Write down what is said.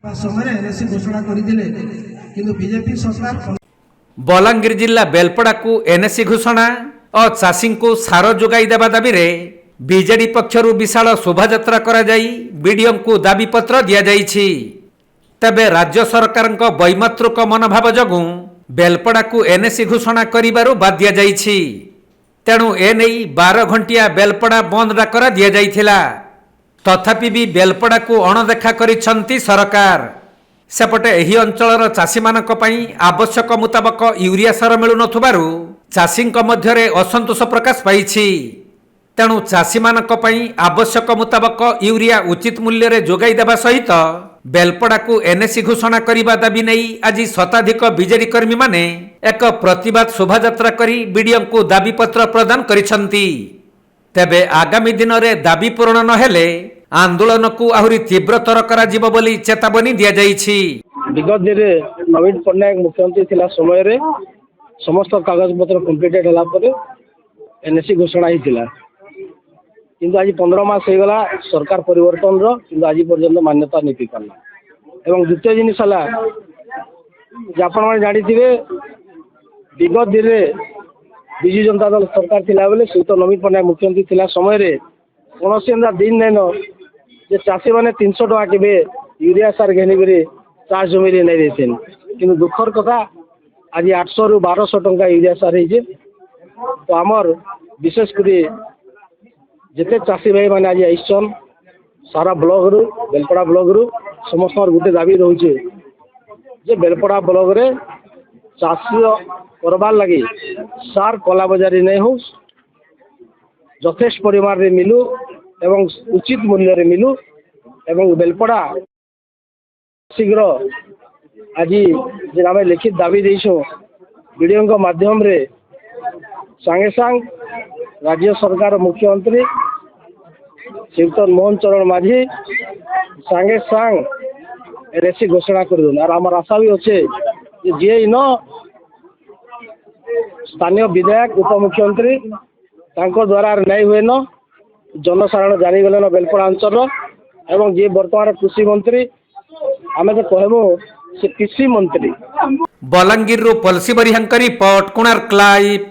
समय एनएससी घोषणा करथिले किंतु बीजेपी सरकार बलांगीर जिला बेलपड़ा को एनएससी घोषणा और चाषी को सार जोगाई देवा दाबी रे बीजेडी पक्षरु विशाल शोभायात्रा करा जाई बीडीओ को दाबीपत्र दिया जाइछि। तबे राज्य सरकारक वैमातृक मनोभाव जगु बेलपड़ा को एनएससी घोषणा करिबारु बाद दिया जाइछि। तेणु एने 12 घंटिया बेलपड़ा बंद डाकरा दिया जाइथिला। तथापि भी बेलपड़ा को अणदेखा करिसंती सरकार। सेपटे एही अंचलर चाषी मानक पई आवश्यक मुताबक यूरिया सार मिलु नथुबारु चाषींक मध्यरे असंतोष प्रकाश पाइछि। तेणु चाषी मानक पई आवश्यक मुताबक यूरिया उचित मूल्य रे जोगाई देबा सहित बेलपड़ा को एनएससी घोषणा करिबा दाबी नै आज शताधिक बीजेडी कर्मी माने एक प्रतिवाद शोभायात्रा करी बीडीओ को दाबीपत्र प्रदान करिसंती। तेबे आगामी दिन में दाबी पूरण न हेले आंदोलन को आहुरी तीव्रतर करा जिवो बोली चेतावनी दिया जाइछि। विगत दिन नवीन पट्टनायक मुख्यमंत्री थिला समय रे समस्त कागज पत्र कम्प्लीटेड होला परे एनएससी घोषणा हिथिला किंतु आज 15 मास हो गला सरकार परिवर्तन रो किंतु आज पर्यंत मान्यता नहीं पाला। एवं द्वितीय जिनिस हला जे आपण माने जानि थिबे विगत दिन विजु जनता दल सरकार थिला बेले श्रीयुत नवीन पट्टनायक मुख्यमंत्री थिला समय रे कौनसी एंदा दिन नैन जे चाषी मैंने 300 टका के यूरिया सार घेनिक चाष जमी नहीं देते कि दुखर कथा आज 800 रु 1200 टंका यूरिया सार है। तो आमर विशेषकर जिते चाषी भाई मैंने आज आईसन सारा ब्लॉक रु बेलपड़ा ब्लॉक रु समस्त गोटे दाबी रोचे जे बेलपड़ा ब्लॉक रे चाषी करबार लगी सार कला बजारी नहीं हो यथेष्ट परिमाण रे मिलू एवं उचित मूल्य रे मिलू एवं बेलपड़ा शीघ्र आज जे आम लिखित दाबी देछो वीडियो माध्यम रे सांगे सांग राज्य सरकार मुख्यमंत्री श्रीयुत मोहन चरण माझी सांगे सांग एनएससी घोषणा कर दून और आम आशा भी अच्छे जे इन स्थानीय विधायक उपमुख्यमंत्री तांको द्वारा नहीं हुए न जनसाधारण जानीगले न बेलपड़ा अंचल एवं जे वर्तमान कृषि मंत्री आम तो कहबो से कृषि मंत्री बलांगीर पलसी बरिहांक रिपोर्ट कोणार्क लाइव।